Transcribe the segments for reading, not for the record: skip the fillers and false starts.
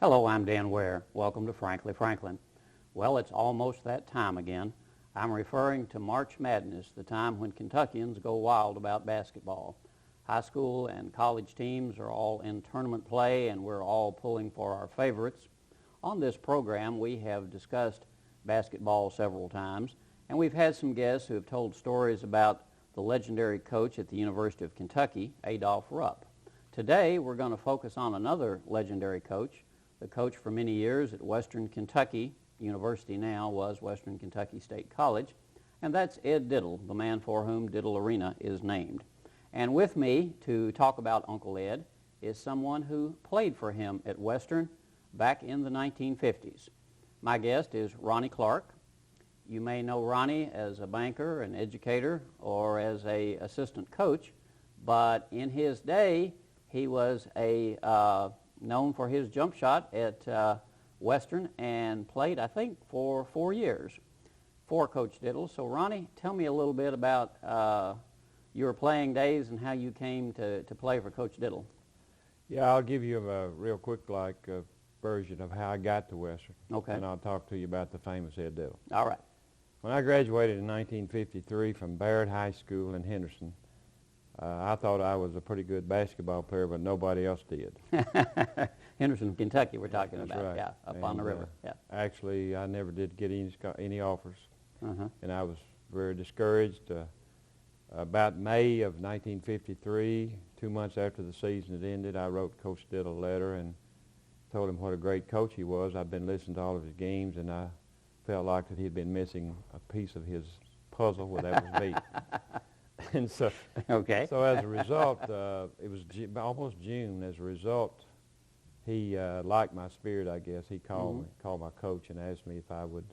Hello, I'm Dan Ware. Welcome to Frankly Franklin. Well, it's almost that time again. I'm referring to March Madness, the time when Kentuckians go wild about basketball. High school and college teams are all in tournament play, and we're all pulling for our favorites. On this program, we have discussed basketball several times, and we've had some guests who have told stories about the legendary coach at the University of Kentucky, Adolph Rupp. Today, we're going to focus on another legendary coach. The coach for many years at Western Kentucky University now was Western Kentucky State College, and that's Ed Diddle, the man for whom Diddle Arena is named. And with me to talk about Uncle Ed is someone who played for him at Western back in the 1950s. My guest is Ronnie Clark. You may know Ronnie as a banker, an educator, or as an assistant coach, but in his day, he was known for his jump shot at Western and played, I think, for 4 years for Coach Diddle. So, Ronnie, tell me a little bit about your playing days and how you came to play for Coach Diddle. Yeah, I'll give you a real quick version of how I got to Western. Okay. And I'll talk to you about the famous Ed Diddle. All right. When I graduated in 1953 from Barrett High School in Henderson, I thought I was a pretty good basketball player, but nobody else did. Henderson, Kentucky, we're talking That's about. right. Yeah, up on the river. Yeah. Actually, I never did get any offers, Uh-huh. and I was very discouraged. About May of 1953, 2 months after the season had ended, I wrote Coach Diddle a letter and told him what a great coach he was. I'd been listening to all of his games, and I felt like that he'd been missing a piece of his puzzle, well, that was me. And so, Okay. so as a result, it was almost June. As a result, he liked my spirit, I guess. He called my coach and asked me if I would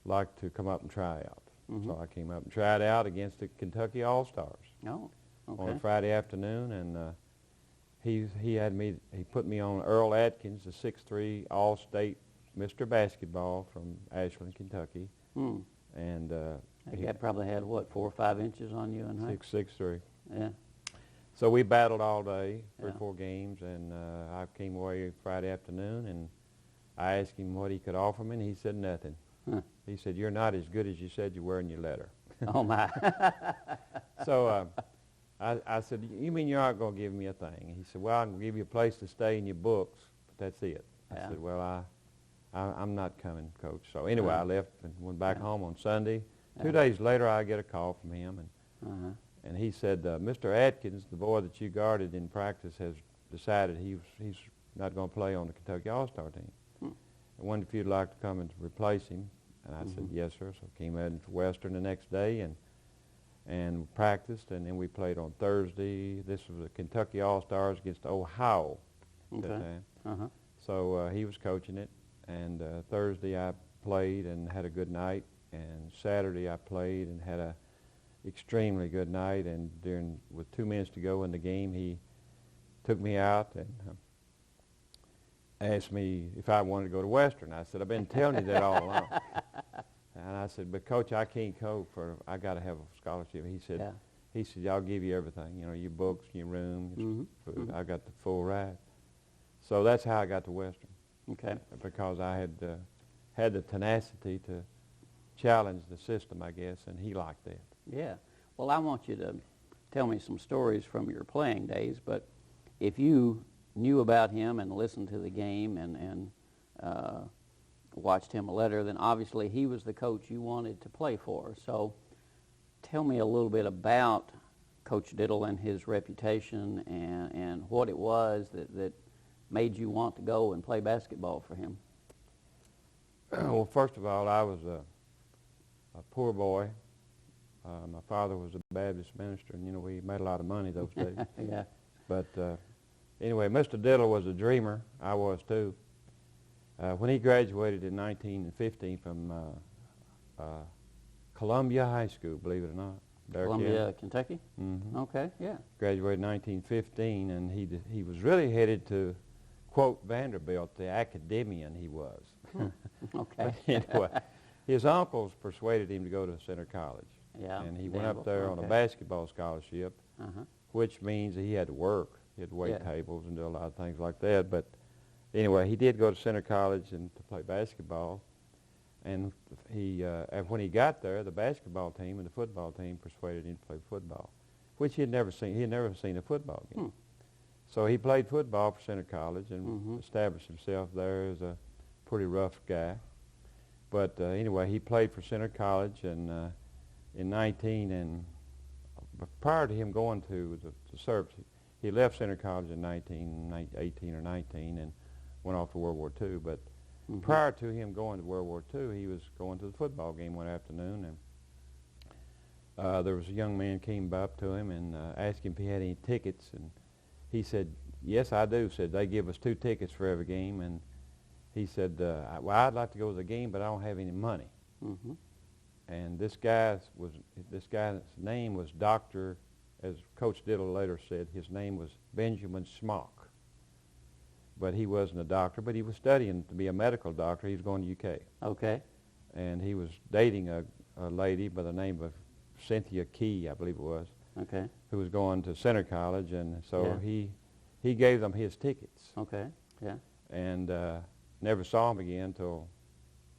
like to come up and try out. So I came up and tried out against the Kentucky All-Stars Oh, okay. on a Friday afternoon, and he put me on Earl Atkins, the 6'3" All-State Mr. Basketball from Ashland, Kentucky. And He had probably had, what, 4 or 5 inches on you in height? 6'3". Yeah. So we battled all day, Yeah. 4 games, and I came away Friday afternoon, and I asked him what he could offer me, and he said nothing. Huh. He said, "You're not as good as you said you were in your letter." Oh, my. So I said, "You mean you're not going to give me a thing?" He said, "Well, I can give you a place to stay in your books, but that's it." Yeah. I said, "Well, I'm not coming, Coach." So anyway, I left and went back home on Sunday. 2 days later, I get a call from him, and he said, "Mr. Atkins, the boy that you guarded in practice, has decided he's not going to play on the Kentucky All-Star team. I wondered if you'd like to come and replace him." And I said, "Yes, sir." So I came in for Western the next day and practiced, and then we played on Thursday. This was the Kentucky All-Stars against Ohio at that time. So he was coaching it, and Thursday I played and had a good night, and Saturday I played and had a extremely good night, and with 2 minutes to go in the game, he took me out and asked me if I wanted to go to Western. I said, "I've been telling you that all along." And I said, "But Coach, I can't go I got to have a scholarship." He said, "I'll give you everything, your books, your room, your food. I got the full ride." So that's how I got to Western. Okay. Because I had the tenacity to challenge the system, I guess, and he liked that. Yeah. Well, I want you to tell me some stories from your playing days, but if you knew about him and listened to the game and watched him a letter, then obviously he was the coach you wanted to play for. So tell me a little bit about Coach Diddle and his reputation and what it was that made you want to go and play basketball for him. Well, first of all, I was a poor boy. My father was a Baptist minister, and, we made a lot of money those days. Yeah. But anyway, Mr. Diddle was a dreamer. I was, too. When he graduated in 1915 from Columbia High School, believe it or not. Columbia, Kentucky? Okay, yeah. Graduated in 1915, and he was really headed to, quote, Vanderbilt, the academician he was. Okay. But anyway, his uncles persuaded him to go to Center College. Yeah. And he went up there on a basketball scholarship, which means that he had to work. He had to wait tables and do a lot of things like that. But anyway, he did go to Center College and to play basketball. And when he got there, the basketball team and the football team persuaded him to play football, which he had never seen. He had never seen a football game. So he played football for Center College and established himself there as a pretty rough guy. But anyway, he played for Center College, and prior to him going to the service, he left Center College in 18 or 19 and went off to World War II. But prior to him going to World War II, he was going to the football game one afternoon, and there was a young man came up to him and asked him if he had any tickets, and he said, "Yes, I do." Said, "They give us 2 tickets for every game," and he said, "Well, I'd like to go to the game, but I don't have any money." And this guy's name was Dr., as Coach Diddle later said, his name was Benjamin Smock. But he wasn't a doctor, but he was studying to be a medical doctor. He was going to UK. Okay. And he was dating a lady by the name of Cynthia Key, I believe it was, Okay. who was going to Center College, and so he gave them his tickets. Okay. Yeah. And never saw him again until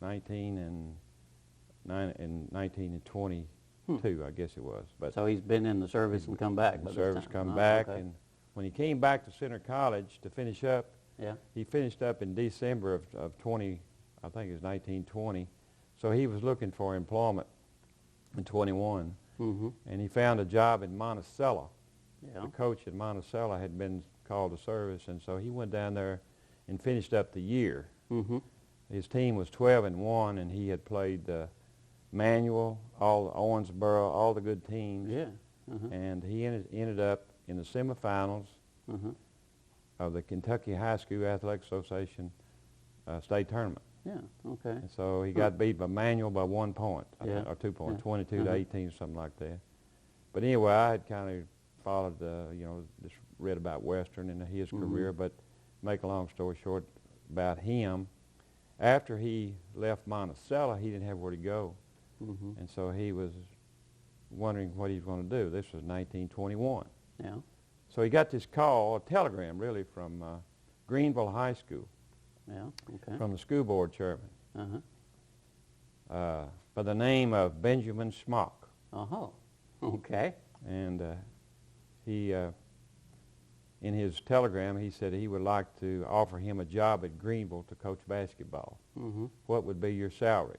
1922, I guess it was. But So he's been in the service and come back. the service come back, okay. and when he came back to Center College to finish up, Yeah. he finished up in December of 20, I think it was 1920. So he was looking for employment in 21, and he found a job in Monticello. Yeah. The coach at Monticello had been called to service, and so he went down there and finished up the year. His team was 12-1, and he had played Manual, all Owensboro, all the good teams. Yeah. And he ended up in the semifinals of the Kentucky High School Athletic Association state tournament. Yeah. Okay. And so he got beat by Manual by 1 point, I Yeah. think, or 2 points, Yeah. 22 to 18, something like that. But anyway, I had kind of followed, just read about Western and his career, but make a long story short about him, after he left Monticello, he didn't have where to go. And so he was wondering what he was going to do. This was 1921. Yeah. So he got this call, a telegram really, from Greenville High School, Yeah. Okay. from the school board chairman, Uh-huh. by the name of Benjamin Smock. Oh. Okay. And he, in his telegram, he said he would like to offer him a job at Greenville to coach basketball. What would be your salary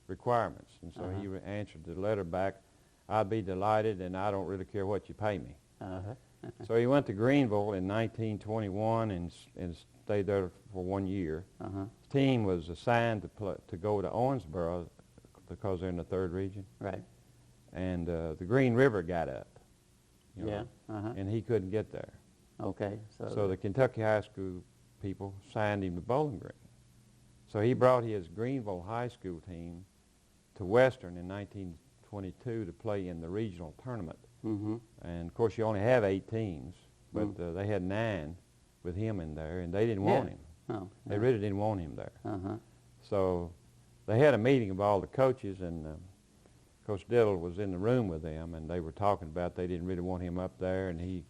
requirements? And so he answered the letter back, "I'd be delighted, and I don't really care what you pay me." So he went to Greenville in 1921 and stayed there for 1 year. His team was assigned to go to Owensboro because they're in the 3rd region. Right. And the Green River got up. you know, Yeah. and he couldn't get there. Okay. So the Kentucky high school people signed him to Bowling Green. So he brought his Greenville high school team to Western in 1922 to play in the regional tournament. And of course you only have 8 teams, but they had 9 with him in there, and they didn't want him. Oh, They really didn't want him there. Uh-huh. So they had a meeting of all the coaches, and Coach Diddle was in the room with them, and they were talking about they didn't really want him up there, and he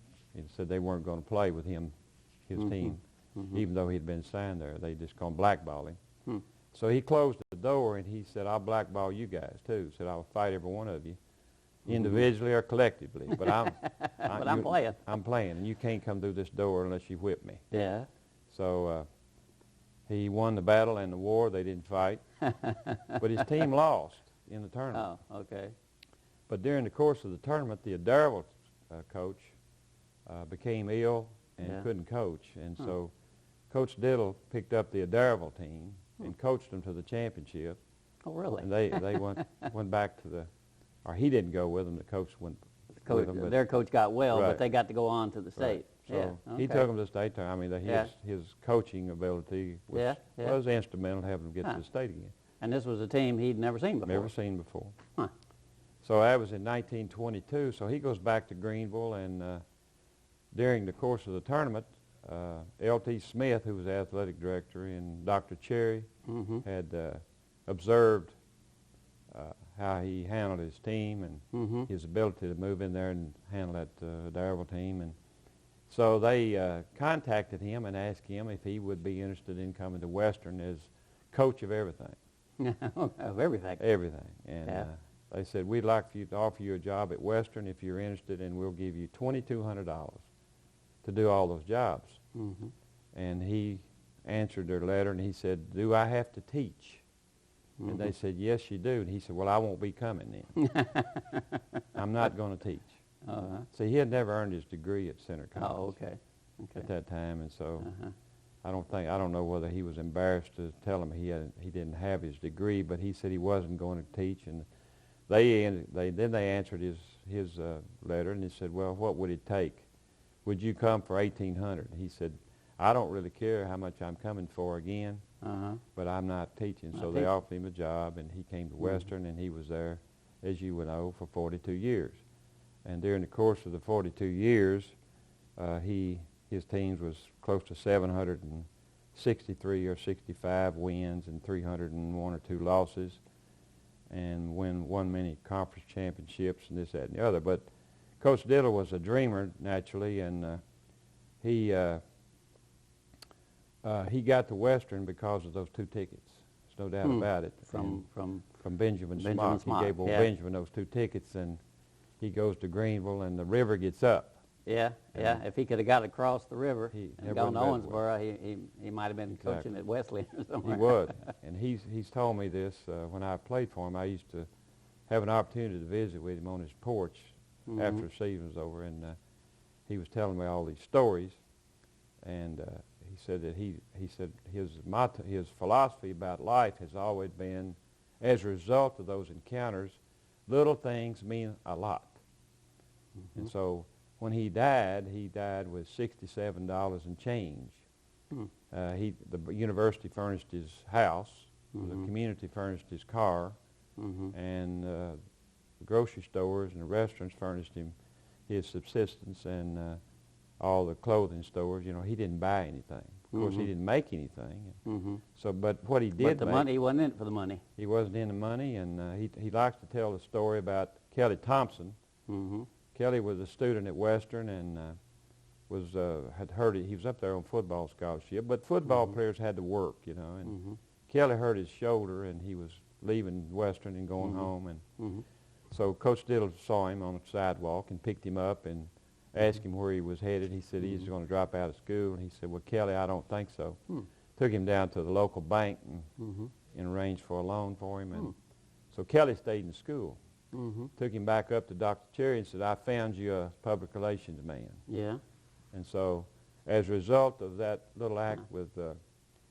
said they weren't going to play with him, his team, even though he'd been signed there. They just going to blackball him. So he closed the door, and he said, "I'll blackball you guys too." He said, "I'll fight every one of you, individually or collectively, but I'm playing. I'm playing, and you can't come through this door unless you whip me." Yeah. So he won the battle and the war. They didn't fight, but his team lost in the tournament. Oh, okay. But during the course of the tournament, the Adairville coach became ill and couldn't coach, and so Coach Diddle picked up the Adairville team and coached them to the championship. Oh, really? And they went back to the, or he didn't go with them. The coach went with them. But their coach got well, Right. but they got to go on to the state. So Yeah. he okay. took them to the state tournament. I mean, his coaching ability was, was instrumental in having them get to the state again. And this was a team he'd never seen before. Never seen before. Huh. So that was in 1922. So he goes back to Greenville, and during the course of the tournament, L.T. Smith, who was the athletic director, and Dr. Cherry had observed how he handled his team and his ability to move in there and handle that Adairville team. And So they contacted him and asked him if he would be interested in coming to Western as coach of everything. Of everything. Everything. And they said, we'd like for you to offer you a job at Western if you're interested, and we'll give you $2,200 to do all those jobs. Mm-hmm. And he answered their letter, and he said, do I have to teach? Mm-hmm. And they said, yes, you do. And he said, well, I won't be coming then. I'm not going to teach. Uh-huh. See, he had never earned his degree at Center College. Oh, okay. At that time, and so I don't know whether he was embarrassed to tell him he didn't have his degree, but he said he wasn't going to teach. And then they answered his letter, and he said, well, what would it take? Would you come for $1,800? He said, I don't really care how much I'm coming for again, but I'm not teaching. So they offered him a job, and he came to Western, and he was there, as you would know, for 42 years. And during the course of the 42 years, his teams was close to 763 or 65 wins and 301 or 2 losses, and won many conference championships and this, that, and the other. But Coach Diddle was a dreamer, naturally, and he got to Western because of those 2 tickets. There's no doubt about it. From Benjamin Smock. He gave old Benjamin those 2 tickets, and he goes to Greenville, and the river gets up. Yeah. If he could have got across the river and gone to Owensboro, he might have been coaching at Wesleyan or somewhere. He would. And he's told me this when I played for him. I used to have an opportunity to visit with him on his porch after the season was over, and he was telling me all these stories. And he said that his philosophy about life has always been, as a result of those encounters, little things mean a lot. And so when he died with $67 and change. The university furnished his house, the community furnished his car, and the grocery stores and the restaurants furnished him his subsistence, and all the clothing stores. You know, he didn't buy anything. Of course, he didn't make anything. So, but what he did But the money, he wasn't in it for the money. He wasn't in the money, and he likes to tell the story about Kelly Thompson. Kelly was a student at Western, and had heard it. He was up there on football scholarship, but football players had to work, you know. And Kelly hurt his shoulder, and he was leaving Western and going home. And so Coach Diddle saw him on the sidewalk and picked him up and asked him where he was headed. He said he's going to drop out of school, and he said, well, Kelly, I don't think so. Took him down to the local bank and arranged for a loan for him. And so Kelly stayed in school. Took him back up to Dr. Cherry and said, I found you a public relations man. Yeah. And so as a result of that little act with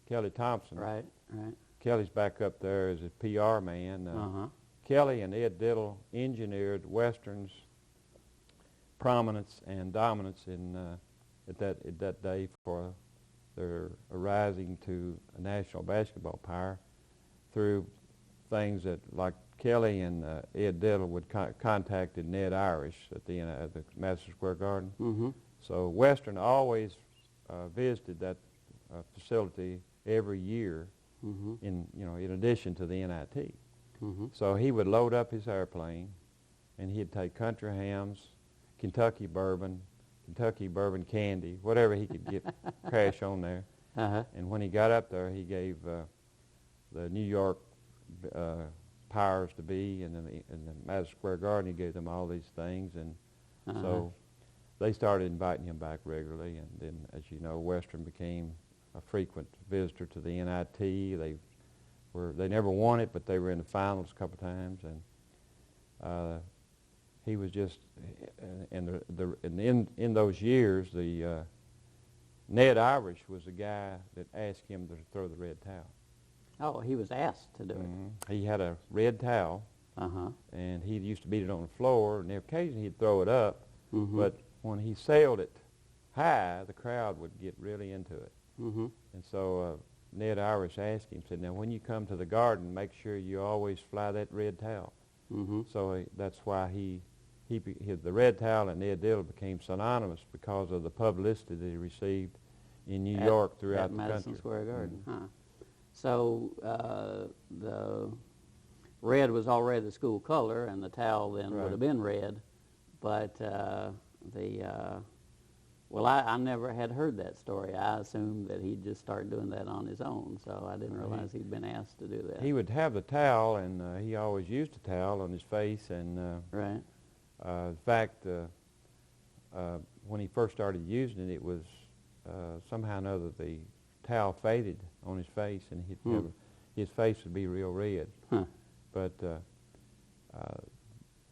Kelly Thompson, Right. Kelly's back up there as a PR man. Kelly and Ed Diddle engineered Western's prominence and dominance at that day for their arising to a national basketball power through things that, like Kelly and Ed Diddle would contacted Ned Irish at the Madison Square Garden. So Western always visited that facility every year, in addition to the NIT. So he would load up his airplane, and he'd take country hams, Kentucky bourbon candy, whatever he could get cash on there. And when he got up there, he gave the New York powers to be in the Madison Square Garden, he gave them all these things, and so they started inviting him back regularly. And then, as you know, Western became a frequent visitor to the NIT. They never won it, but they were in the finals a couple times, and he was just in those years, the Ned Irish was the guy that asked him to throw the red towel. Oh, he was asked to do it. He had a red towel, and he used to beat it on the floor, and occasionally he'd throw it up, but when he sailed it high, the crowd would get really into it. And so Ned Irish asked him, said, now when you come to the Garden, make sure you always fly that red towel. So that's why the red towel and Ned Diddle became synonymous because of the publicity that he received in New York throughout the country. Madison Square Garden, So the red was already the school color, and the towel then would have been red, but Well, I never had heard that story. I assumed that he'd just start doing that on his own, so I didn't realize he'd been asked to do that. He would have the towel, and he always used a towel on his face. And Right. in fact, when he first started using it, it was somehow or another the towel faded on his face, and his face would be real red. Huh. But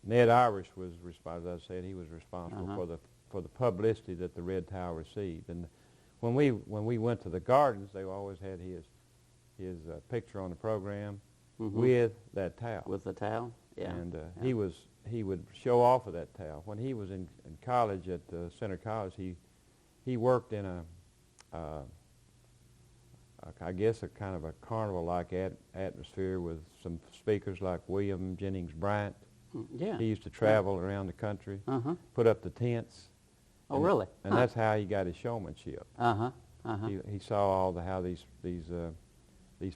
Ned Irish was responsible. As I said, he was responsible for the publicity that the red towel received. And when we went to the Gardens, they always had his picture on the program with that towel. With the towel, yeah. And he would show off of that towel. When he was in college at Center College, he worked in I guess a kind of a carnival-like atmosphere with some speakers like William Jennings Bryant. Yeah. He used to travel around the country, put up the tents. Oh, really? And that's how he got his showmanship. He saw how these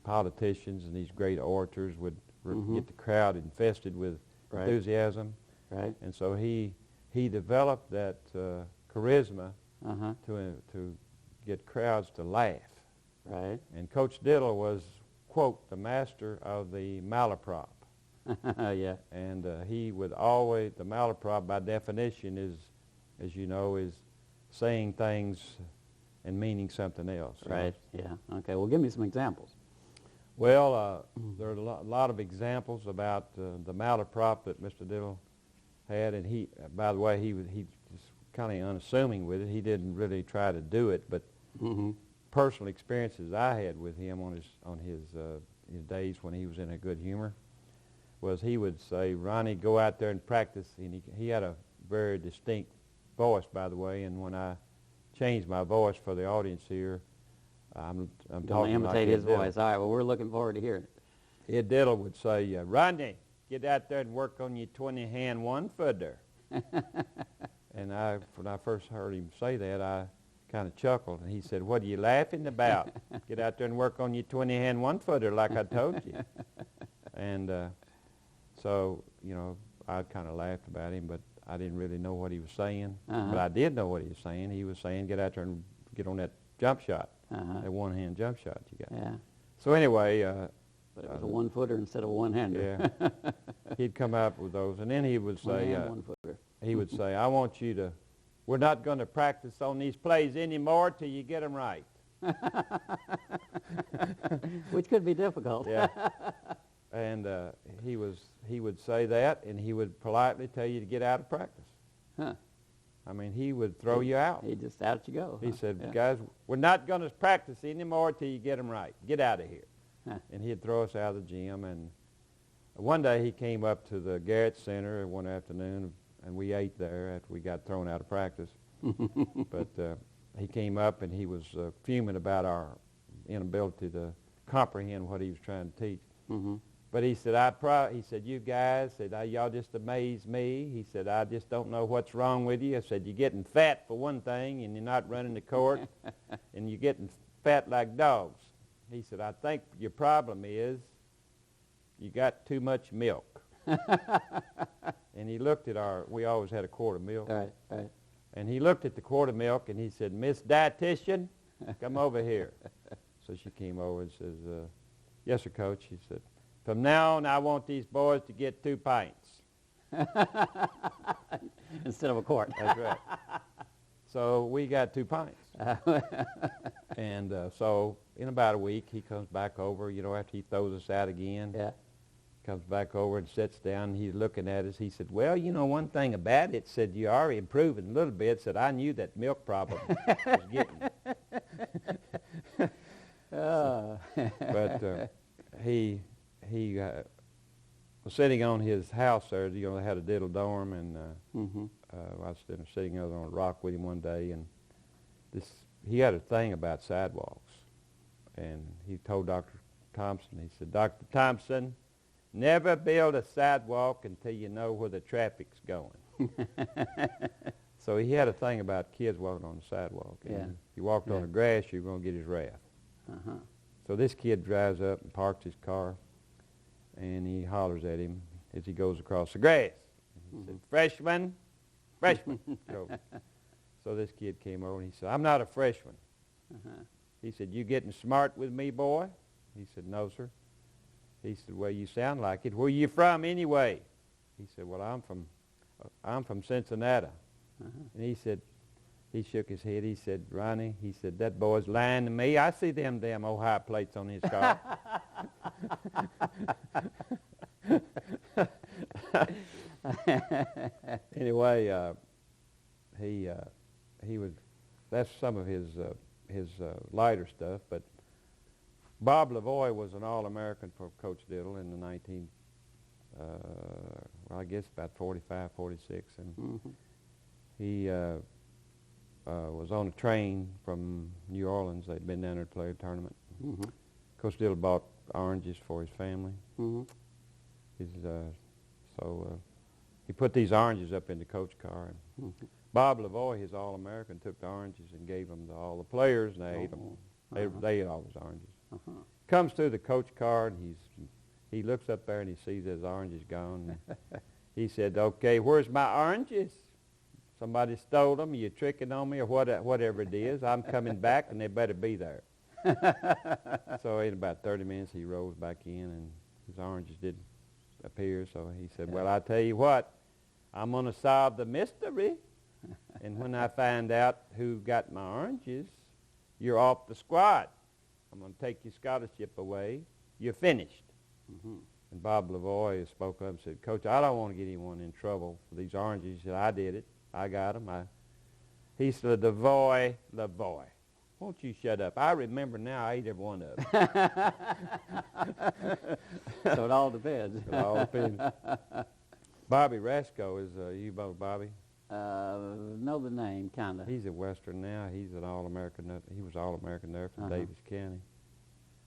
politicians and these great orators would get the crowd infested with enthusiasm. Right. And so he developed that charisma to get crowds to laugh. Right. And Coach Diddle was, quote, the master of the malaprop. Yeah. And he would always, the malaprop by definition is, as you know, is saying things and meaning something else. Right, yeah. Okay, well, give me some examples. Well, there are a lot of examples about the malaprop that Mr. Diddle had, and he, by the way, he just kind of unassuming with it. He didn't really try to do it, but personal experiences I had with him on his days when he was in a good humor was he would say, Ronnie, go out there and practice. And he had a very distinct voice, by the way, and when I changed my voice for the audience here, I'm Don't talking imitate like his Ed Diddle. voice. All right, well, we're looking forward to hearing it. Ed Diddle would say, Ronnie, get out there and work on your 20-hand one-footer. And when I first heard him say that, I kind of chuckled, and he said, what are you laughing about? Get out there and work on your 20-hand one-footer like I told you. And so, you know, I kind of laughed about him, but I didn't really know what he was saying. But I did know what he was saying. He was saying, get out there and get on that jump shot, that one-hand jump shot you got. Yeah. So anyway. But it was a one-footer instead of a one-hander. Yeah. He'd come up with those, and then he would say, one-footer. he would say, I want you to, we're not going to practice on these plays anymore till you get them right. Which could be difficult. Yeah. And he would say that, and he would politely tell you to get out of practice. Huh. I mean, he would throw you out. He just out you go. He said, guys, we're not going to practice anymore till you get them right. Get out of here. And he'd throw us out of the gym. And one day he came up to the Garrett Center one afternoon, and we ate there after we got thrown out of practice. But he came up, and he was fuming about our inability to comprehend what he was trying to teach. But he said, he said, you guys, y'all just amaze me. He said, I just don't know what's wrong with you. I said, you're getting fat for one thing, and you're not running the court, and you're getting fat like dogs. He said, I think your problem is you got too much milk. And he looked at we always had a quart of milk. Right. And he looked at the quart of milk, and he said, Miss Dietitian, come over here. So she came over and says, yes, sir, Coach. He said, from now on, I want these boys to get 2 pints. Instead of a quart. That's right. So we got 2 pints. And so in about a week, he comes back over, you know, after he throws us out again. Yeah. Comes back over and sits down, and he's looking at us. He said, well, you know, one thing about it, said, you are improving a little bit. Said, I knew that milk problem was getting you. But he was sitting on his house there. You know, they had a diddle dorm, and I was sitting over on a rock with him one day, and he had a thing about sidewalks. And he told Dr. Thompson, he said, Dr. Thompson, never build a sidewalk until you know where the traffic's going. So he had a thing about kids walking on the sidewalk. And if you walked on the grass, you're going to get his wrath. So this kid drives up and parks his car, and he hollers at him as he goes across the grass. He said, freshman. So So this kid came over and he said, I'm not a freshman. He said, you getting smart with me, boy? He said, no, sir. He said, well, you sound like it. Where you from anyway? He said, well, I'm from Cincinnati. And he said, he shook his head. He said, Ronnie, he said, that boy's lying to me. I see them damn Ohio plates on his car. Anyway, he was, that's some of his lighter stuff, but Bob Lavoie was an All-American for Coach Diddle in the well, I guess about 45, 46, and he was on a train from New Orleans. They'd been down there to play a tournament. Coach Diddle bought oranges for his family. So he put these oranges up in the coach car, and Bob Lavoie, his All-American, took the oranges and gave them to all the players, and they ate them. They ate all his oranges. Comes through the coach car, and he looks up there and he sees his oranges gone. He said, okay, where's my oranges? Somebody stole them, you're tricking on me, or whatever it is. I'm coming back, and they better be there. So in about 30 minutes, he rolls back in, and his oranges didn't appear. So he said, well, I tell you what, I'm going to solve the mystery. And when I find out who got my oranges, you're off the squad. I'm going to take your scholarship away. You're finished. And Bob Lavoie spoke up and said, Coach, I don't want to get anyone in trouble for these oranges. He said, I did it. I got them. He said, Lavoie, won't you shut up? I remember now I ate every one of them. So it all depends. It all depends. Bobby Rasco is, you know Bobby? Know the name, kind of. He's a Western now. He's an All-American. He was All-American there from Davis County.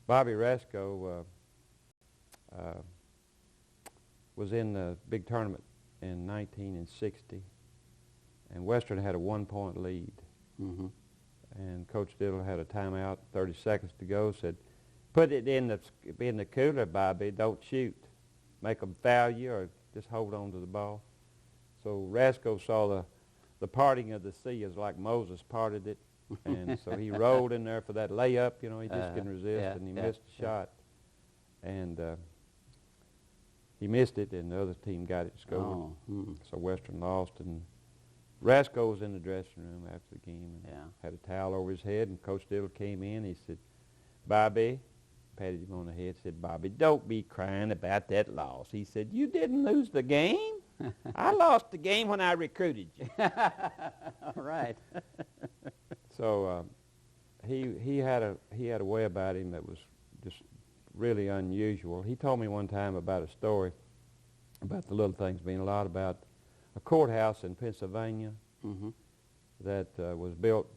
Bobby Rasco was in the big tournament in 1960, and Western had a 1-point lead. And Coach Diddle had a timeout, 30 seconds to go, said, put it in the cooler, Bobby, don't shoot. Make them foul you or just hold on to the ball. So Rasco saw the parting of the sea as like Moses parted it, and so he rolled in there for that layup, you know, he just couldn't resist, and he missed the shot. And he missed it, and the other team got it scored. So Western lost, and Rasco was in the dressing room after the game and had a towel over his head, and Coach Diddle came in. He said, Bobby, patted him on the head, said, Bobby, don't be crying about that loss. He said, you didn't lose the game. I lost the game when I recruited you. All right. So he had a way about him that was just really unusual. He told me one time about a story about the little things being a lot about a courthouse in Pennsylvania that was built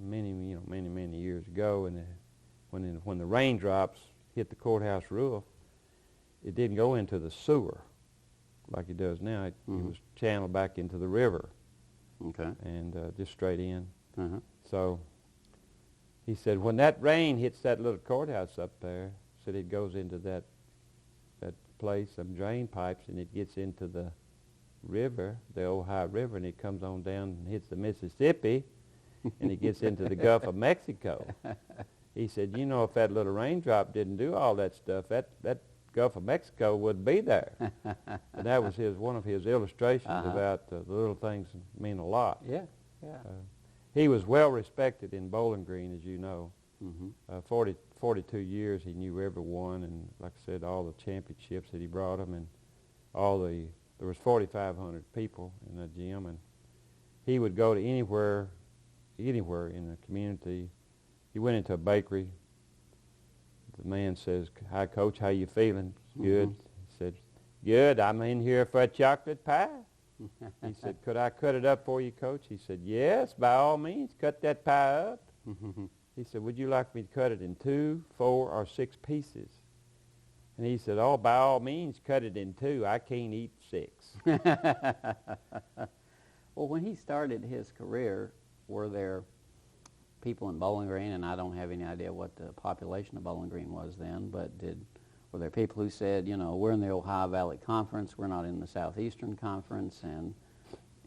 many years ago, and when the raindrops hit the courthouse roof, it didn't go into the sewer like it does now. It was channeled back into the river, and just straight in. So he said when that rain hits that little courthouse up there, said it goes into that place, some drain pipes, and it gets into the river, the Ohio River, and it comes on down and hits the Mississippi, and it gets into the Gulf of Mexico. He said, you know, if that little raindrop didn't do all that stuff, that Gulf of Mexico would be there. And that was one of his illustrations about the little things mean a lot. He was well respected in Bowling Green, as you know. 42 years he knew everyone, and like I said, all the championships that he brought him, and there was 4,500 people in that gym, and he would go to anywhere in the community. He went into a bakery. The man says, hi, Coach, how you feeling? Good. He said, good, I'm in here for a chocolate pie. He said, could I cut it up for you, Coach? He said, yes, by all means, cut that pie up. He said, would you like me to cut it in 2, 4, or 6 pieces? And he said, oh, by all means, cut it in 2. I can't eat 6. Well, when he started his career, were there people in Bowling Green, and I don't have any idea what the population of Bowling Green was then, but were there people who said, you know, we're in the Ohio Valley Conference, we're not in the Southeastern Conference, and,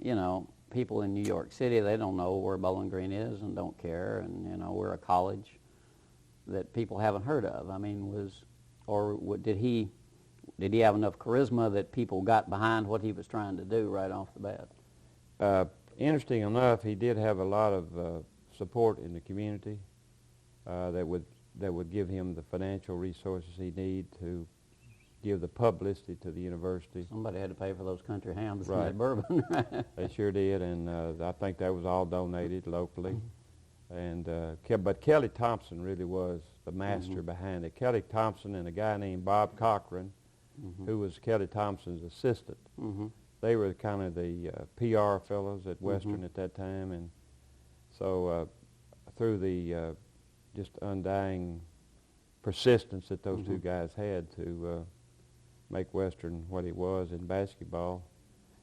you know, people in New York City, they don't know where Bowling Green is and don't care, and you know, we're a college that people haven't heard of. I mean, did he have enough charisma that people got behind what he was trying to do right off the bat? Interesting enough, he did have a lot of support in the community that would give him the financial resources he needed to give the publicity to the university. Somebody had to pay for those country hams Right. and that bourbon. They sure did, and I think that was all donated locally. And but Kelly Thompson really was the master behind it. Kelly Thompson and a guy named Bob Cochran, who was Kelly Thompson's assistant. They were kind of the PR fellows at Western at that time, and so through the just undying persistence that those two guys had to make Western what it was in basketball.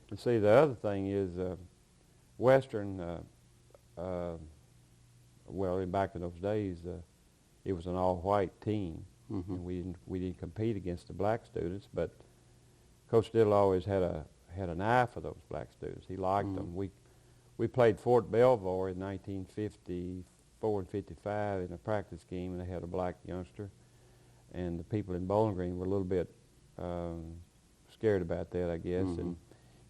And see, the other thing is Western, well, back in those days, it was an all-white team, and we didn't compete against the black students, but Coach Diddle always had an eye for those black students. He liked them. We played Fort Belvoir in 1954 and 55 in a practice game, and they had a black youngster, and the people in Bowling Green were a little bit scared about that, I guess. And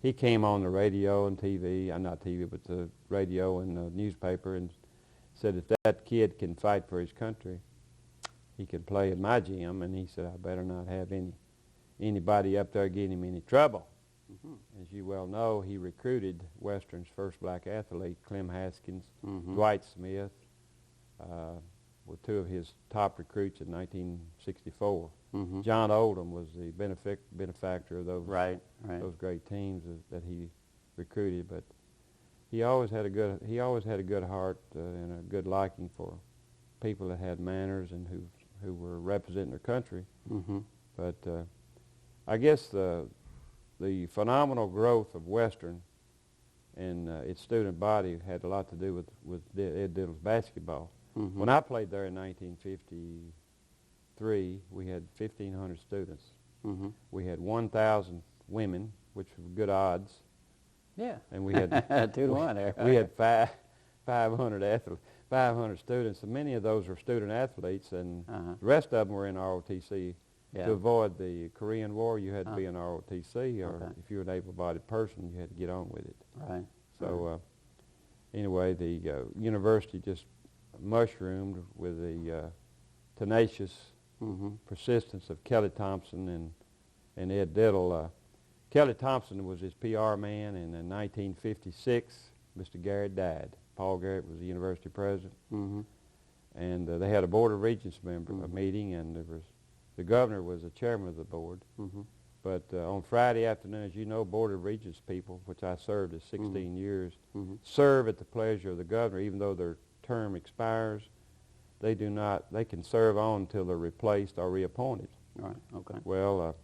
he came on the radio and TV, not TV, but the radio and the newspaper, and said, if that kid can fight for his country, he can play in my gym. And he said, I better not have anybody up there getting him any trouble. As you well know, he recruited Western's first black athlete, Clem Haskins, Dwight Smith, were two of his top recruits in 1964. John Oldham was the benefactor of those those great teams that he recruited. But he always had a good heart and a good liking for people that had manners and who were representing their country. But I guess the phenomenal growth of Western and its student body had a lot to do with Ed Diddle's basketball. When I played there in 1953, we had 1,500 students. We had 1,000 women, which were good odds. Yeah. And we had 2 to 1 there. We had 500 students, and many of those were student athletes, and the rest of them were in ROTC. To avoid the Korean War, you had to be in ROTC, or if you were an able-bodied person, you had to get on with it. Right. So anyway, the university just mushroomed with the tenacious persistence of Kelly Thompson and Ed Diddle. Kelly Thompson was his PR man, and in 1956, Mr. Garrett died. Paul Garrett was the university president, and they had a Board of Regents meeting, and the governor was the chairman of the board. But on Friday afternoon, as you know, Board of Regents people, which I served as 16 years, serve at the pleasure of the governor, even though their term expires. They can serve on until they're replaced or reappointed. Right, okay. Well,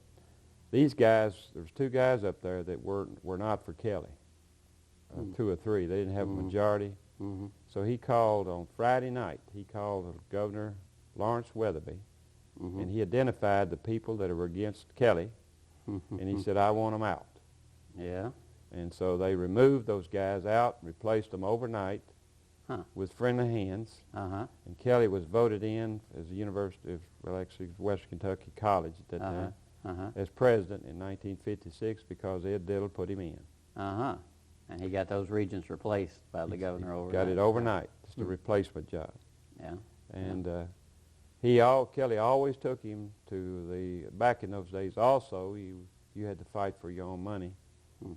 these guys, there was 2 guys up there that were not for Kelly, 2 or 3. They didn't have a majority. So he called on Friday night. He called Governor Lawrence Weatherby, and he identified the people that were against Kelly, and he said, I want them out. Yeah. And so they removed those guys out, replaced them overnight with friendly hands, and Kelly was voted in as the University of, well, actually Western Kentucky College at that time, as president in 1956 because Ed Diddle put him in. And he got those regents replaced by the governor overnight. Got it overnight. It's the replacement job. Yeah. And Kelly always took him to back in those days also, you had to fight for your own money.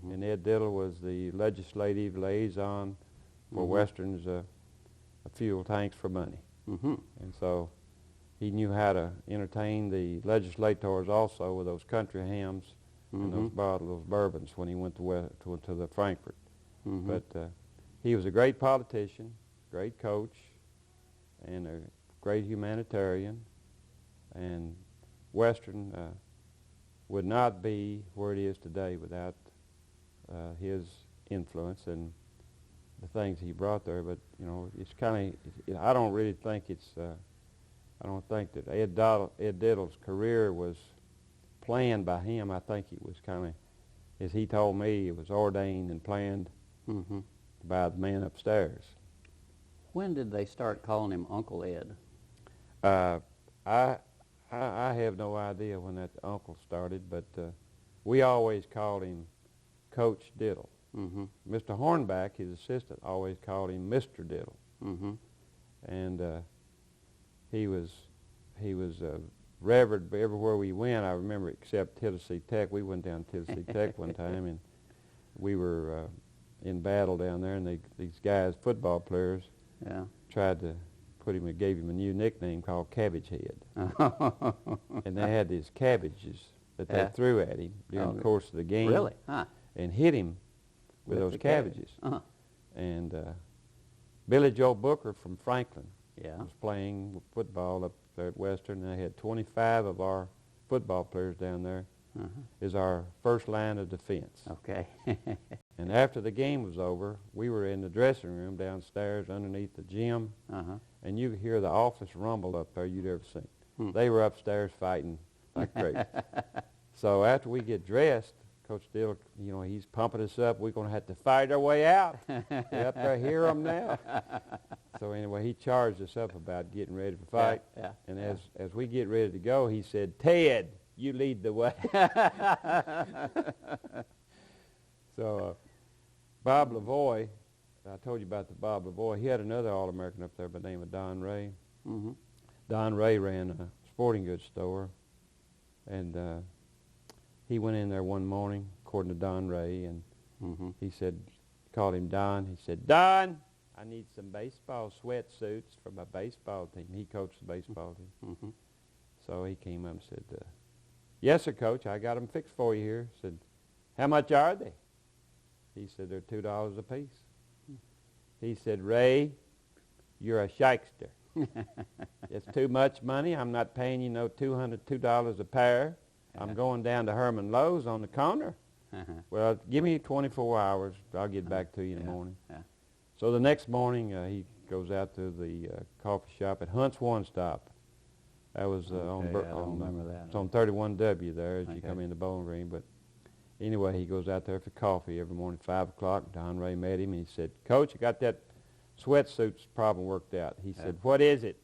And Ed Diddle was the legislative liaison for Western's fuel tanks for money. And so he knew how to entertain the legislators also with those country hams and those bourbons when he went to the Frankfurt. But he was a great politician, great coach, and a great humanitarian. And Western would not be where it is today without his influence and the things he brought there. But you know, it's kind of, I don't really think it's, I don't think that Ed Diddle's career was planned by him. I think it was kind of, as he told me, it was ordained and planned by the man upstairs. When did they start calling him Uncle Ed? I have no idea when that uncle started, but we always called him Coach Diddle. Mr. Hornback, his assistant, always called him Mr. Diddle. And he was revered everywhere we went. I remember, except Tennessee Tech. We went down to Tennessee Tech one time, and we were in battle down there, and these guys, football players, tried to gave him a new nickname called Cabbage Head. And they had these cabbages that they threw at him during the course of the game. Really? Huh. And hit him with those cabbages. And Billy Joe Booker from Franklin was playing football up there at Western, and they had 25 of our football players down there as our first line of defense. Okay. And after the game was over, we were in the dressing room downstairs underneath the gym, and you could hear the office rumble up there you'd ever seen. They were upstairs fighting like crazy. So after we get dressed, Coach Diddle, he's pumping us up. We're going to have to fight our way out. They're up there, hear them now. So anyway, he charged us up about getting ready to fight. And as we get ready to go, he said, "Ted, you lead the way." So Bob Lavoie, I told you about the Bob Lavoie. He had another All-American up there by the name of Don Ray. Don Ray ran a sporting goods store, and he went in there one morning, according to Don Ray, and he said, called him Don. He said, "Don, I need some baseball sweatsuits for my baseball team." He coached the baseball team. So he came up and said, "Yes, sir, Coach, I got them fixed for you here." I said, "How much are they?" He said, "They're $2 a piece." He said, "Ray, you're a shyster. It's too much money. I'm not paying you no $202 a pair. I'm going down to Herman Lowe's on the corner." "Well, give me 24 hours. I'll get back to you in the morning." So the next morning, he goes out to the coffee shop at Hunt's One Stop. That was on 31W there as you come in the bowling green. But anyway, he goes out there for coffee every morning at 5 o'clock. Don Ray met him, and he said, "Coach, I got that sweatsuits problem worked out." He said, "What is it?"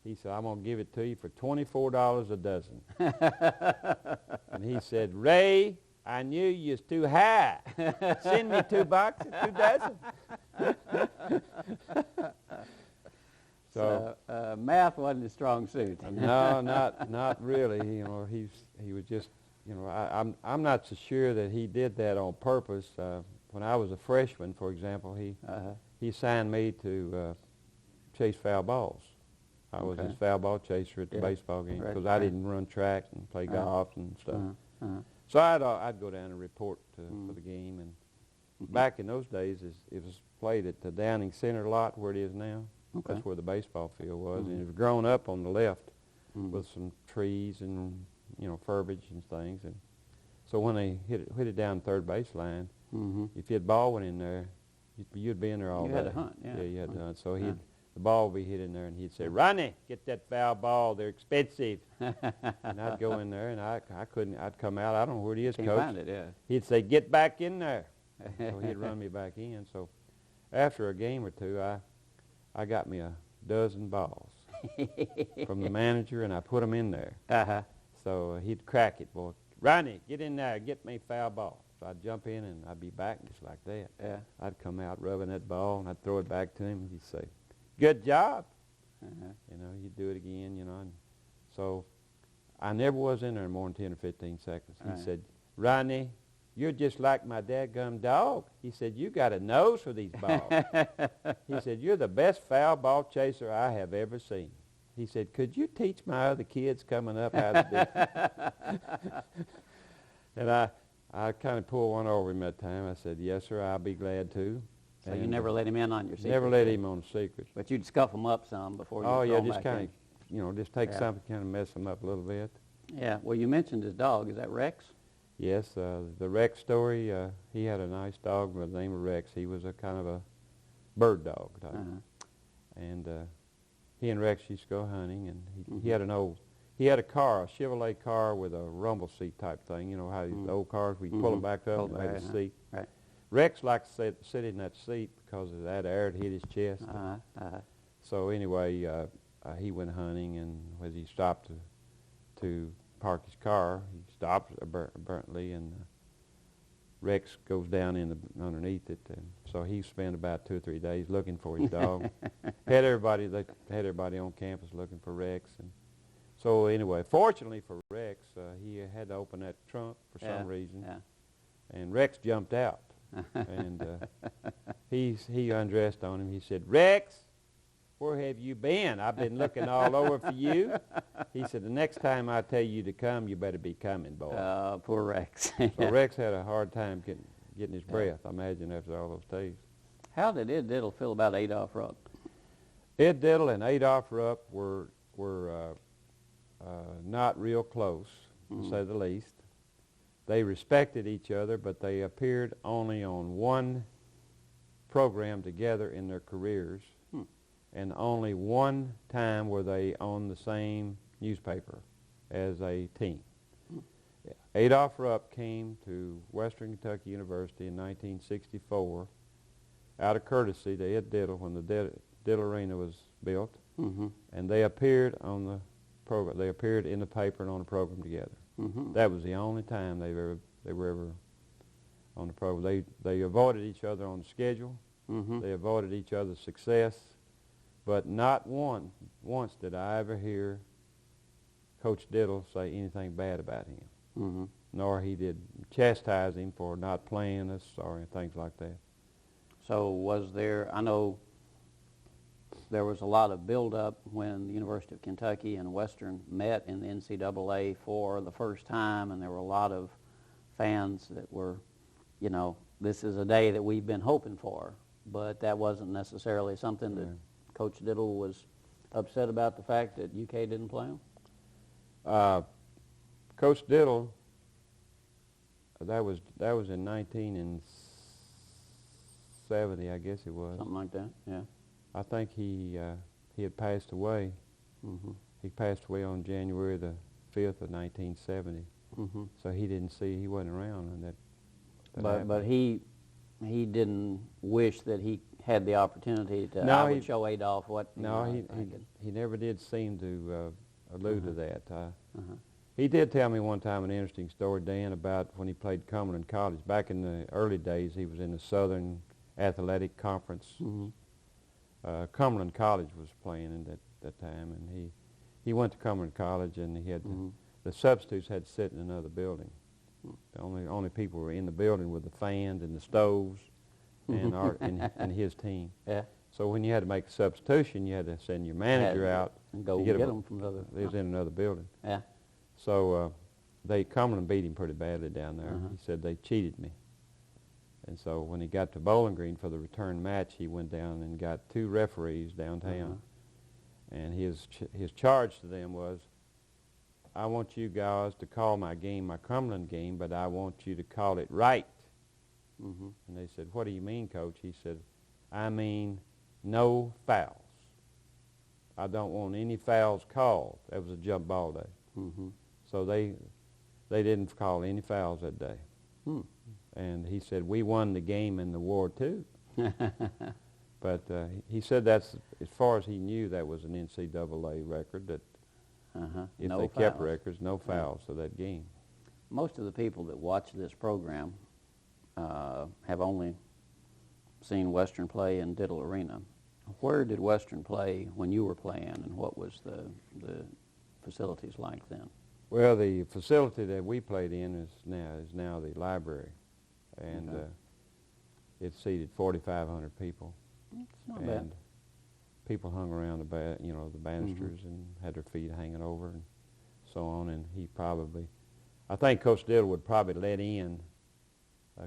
He said, "I'm going to give it to you for $24 a dozen." And he said, "Ray, I knew you was too high. Send me 2 boxes, 2 dozen." So math wasn't his strong suit. No, not really. He was just, I'm not so sure that he did that on purpose. When I was a freshman, for example, he signed me to chase foul balls. I was his foul ball chaser at the baseball game because I didn't run track and play golf and stuff. So I'd go down and report for the game. And back in those days, it was played at the Downing Center lot where it is now. That's where the baseball field was, and it was grown up on the left with some trees and foliage and things. And so when they hit it down third baseline, if your ball went in there, you'd be in there all day. You had to hunt, yeah. Yeah, you had to hunt. So the ball would be hit in there, and he'd say, "Ronnie, get that foul ball. They're expensive." And I'd go in there, and I couldn't. I'd come out. I don't know where it is, Can't Coach. find it, yeah. He'd say, "Get back in there." So he'd run me back in. So after a game or two, I got me a dozen balls from the manager, and I put them in there. So he'd crack it, boy. "Ronnie, get in there, get me foul ball." So I'd jump in, and I'd be back just like that. I'd come out rubbing that ball, and I'd throw it back to him, and he'd say, "Good job." He'd do it again, and so I never was in there more than 10 or 15 seconds. He said, "Ronnie, you're just like my dadgum dog." He said, "You got a nose for these balls." He said, "You're the best foul ball chaser I have ever seen." He said, "Could you teach my other kids coming up how to do it?" And I kind of pulled one over him that time. I said, "Yes, sir, I'll be glad to." So you never let him in on your secret? Never let him on secret. But you'd scuff him up some before you throw him back just kind of, just take something, kind of mess him up a little bit. Yeah, well, you mentioned his dog. Is that Rex? Yes, the Rex story, he had a nice dog by the name of Rex. He was a kind of a bird dog type. And he and Rex used to go hunting, and he had a car, a Chevrolet car with a rumble seat type thing. You know how the old cars, we pull them back up and make a seat. Rex liked to sit in that seat because of that air to hit his chest. So anyway, he went hunting, and as he stopped to park his car, he stopped abruptly, and Rex goes down underneath it. And so he spent about 2 or 3 days looking for his dog. They had everybody on campus looking for Rex. And so anyway, fortunately for Rex, he had to open that trunk for some reason, and Rex jumped out. And he undressed on him. He said, "Rex, where have you been? I've been looking all over for you." He said, "The next time I tell you to come, you better be coming, boy." Poor Rex. So Rex had a hard time getting his breath, I imagine, after all those days. How did Ed Diddle feel about Adolph Rupp? Ed Diddle and Adolph Rupp were not real close, to say the least. They respected each other, but they appeared only on one program together in their careers, and only one time were they on the same newspaper as a team. Adolph Rupp came to Western Kentucky University in 1964 out of courtesy to Ed Diddle when the Diddle Arena was built, and they appeared on the program. They appeared in the paper and on the program together. That was the only time they were ever on the program. They avoided each other on the schedule. They avoided each other's success, but not once did I ever hear Coach Diddle say anything bad about him, nor he did chastise him for not playing us or things like that. So was there, I know there was a lot of build-up when the University of Kentucky and Western met in the NCAA for the first time, and there were a lot of fans that were, you know, this is a day that we've been hoping for, but that wasn't necessarily something that Coach Diddle was upset about, the fact that UK didn't play him? Coach Diddle, that was in 1970, I guess it was. Something like that, yeah. I think he had passed away. He passed away on January the 5th of 1970. So he wasn't around when that but he didn't wish that he had the opportunity to show Adolph what he he never did seem to allude to that. He did tell me one time an interesting story, Dan, about when he played Cumberland College. Back in the early days, he was in the Southern Athletic Conference. Cumberland College was playing in that time, and he went to Cumberland College, and he had the substitutes had to sit in another building. The only people who were in the building were the fans and the stoves and his team. So when you had to make a substitution, you had to send your manager out and go get them from the other. He was in another building. So Cumberland beat him pretty badly down there. He said they cheated me. And so when he got to Bowling Green for the return match, he went down and got 2 referees downtown. And his charge to them was, "I want you guys to call my game my Cumberland game, but I want you to call it right." And they said, "What do you mean, Coach?" He said, "I mean no fouls. I don't want any fouls called." That was a jump ball day. So they didn't call any fouls that day. And he said, "We won the game in the war too." But he said that's, as far as he knew, that was an NCAA record, that if no they fouls. kept records, no fouls of that game. Most of the people that watch this program have only seen Western play in Diddle Arena. Where did Western play when you were playing, and what was the facilities like then? Well, the facility that we played in is now the library, and it seated 4,500 people. It's not bad. People hung around the banisters and had their feet hanging over and so on. And I think Coach Diddle would probably let in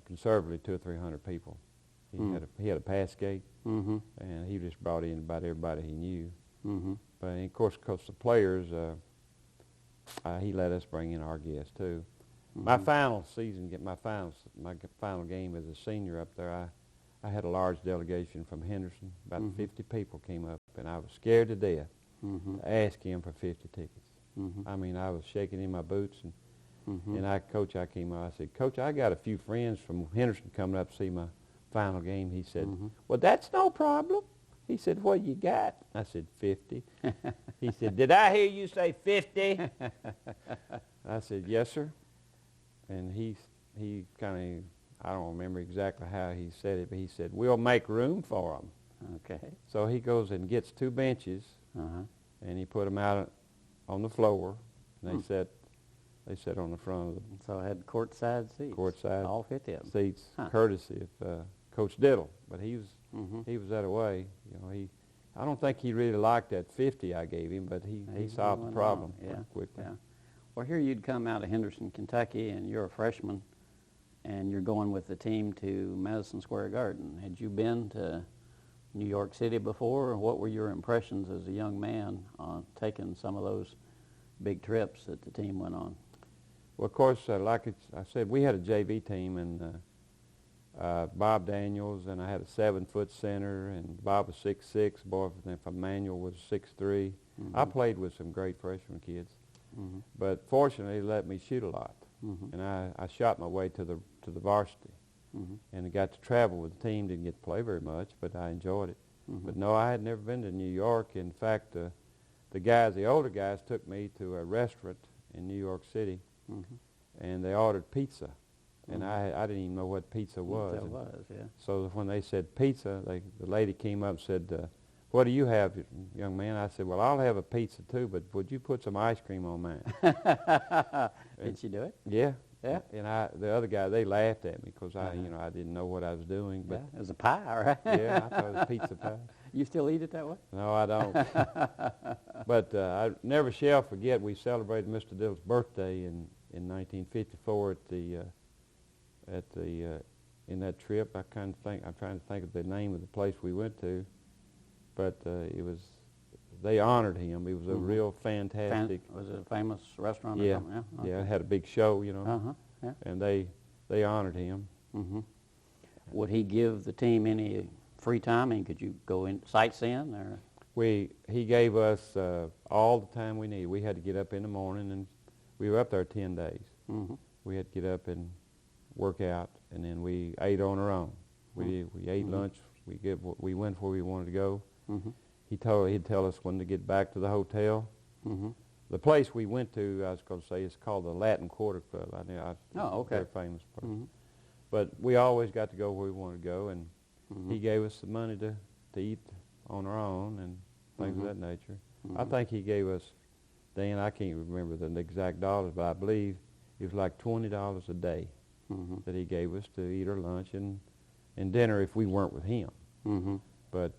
conservatively 200 or 300 people. He had a pass gate, and he just brought in about everybody he knew. But of course, the players, he let us bring in our guests too. My final game as a senior up there, I had a large delegation from Henderson. About 50 people came up, and I was scared to death to ask him for 50 tickets. I mean, I was shaking in my boots, and And Coach, I came out, I said, Coach, I got a few friends from Henderson coming up to see my final game. He said, well, that's no problem. He said, what you got? I said, 50. He said, did I hear you say 50? I said, yes, sir. And he kind of, I don't remember exactly how he said it, but he said, we'll make room for them. Okay. So he goes and gets 2 benches, and he put them out on the floor, and they sat on the front of them. So it had courtside seats. Courtside. All 50 of them. Seats, courtesy of Coach Diddle. But he was that way. You know, I don't think he really liked that 50 I gave him, but he solved the problem pretty quickly. Yeah. Well, here you'd come out of Henderson, Kentucky, and you're a freshman, and you're going with the team to Madison Square Garden. Had you been to New York City before, or what were your impressions as a young man taking some of those big trips that the team went on? Well, of course, like I said, we had a JV team, and Bob Daniels, and I had a 7-foot center, and Bob was 6'6", boy from Manuel was 6'3". I played with some great freshman kids, but fortunately, they let me shoot a lot, and I shot my way to the varsity, and I got to travel with the team. Didn't get to play very much, but I enjoyed it. But no, I had never been to New York. In fact, the older guys took me to a restaurant in New York City, and they ordered pizza. And I didn't even know what pizza was. That was, yeah. So when they said pizza, the lady came up and said, what do you have, young man? I said, well, I'll have a pizza too, but would you put some ice cream on mine? Did she do it? Yeah. Yeah. And the other guy, they laughed at me because I didn't know what I was doing. But it was a pie, right? Yeah, I thought it was pizza pie. You still eat it that way? No, I don't. But I never shall forget, we celebrated Mr. Diddle's birthday in 1954 in that trip. I'm trying to think of the name of the place we went to, but they honored him. It was a real fantastic. Was it a famous restaurant? Yeah, or something? Yeah. Okay. Yeah. It had a big show, you know. Yeah. And they honored him. Would he give the team any free time? And could you go in sightseeing or? He gave us all the time we needed. We had to get up in the morning, and we were up there 10 days. We had to get up and work out, and then we ate on our own. We ate lunch. We went where we wanted to go. He'd tell us when to get back to the hotel. The place we went to, I was going to say, is called the Latin Quarter Club. Oh, okay. Very famous place. But we always got to go where we wanted to go, and he gave us the money to eat on our own and things of that nature. I think he gave us, Dan, I can't remember the exact dollars, but I believe it was like $20 a day that he gave us to eat our lunch and dinner if we weren't with him. But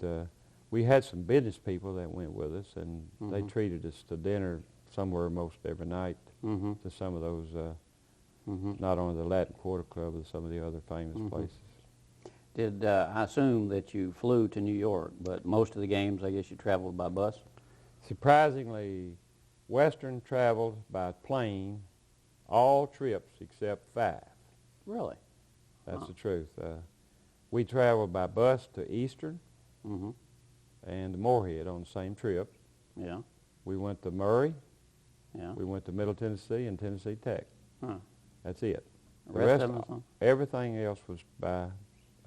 we had some business people that went with us, and they treated us to dinner somewhere most every night to some of those, not only the Latin Quarter Club, but some of the other famous places. Did I assume that you flew to New York, but most of the games, I guess you traveled by bus? Surprisingly, Western traveled by plane all trips except 5. Really? That's the truth. We traveled by bus to Eastern and Moorhead on the same trip. Yeah. We went to Murray. Yeah. We went to Middle Tennessee and Tennessee Tech. That's it. The rest of them? Everything else was by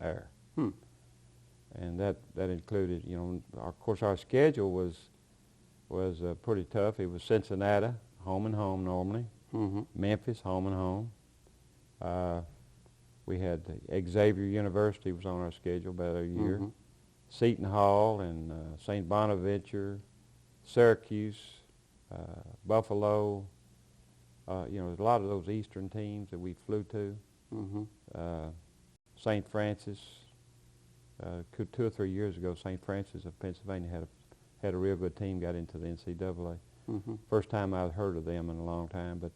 air. And that included, you know, of course our schedule was pretty tough. It was Cincinnati, home and home normally. Memphis, home and home. We had Xavier University was on our schedule about a year. Seton Hall and St. Bonaventure, Syracuse, Buffalo. You know, there's a lot of those Eastern teams that we flew to. St. Francis. 2 or 3 years ago, St. Francis of Pennsylvania had a real good team, got into the NCAA. First time I've heard of them in a long time, but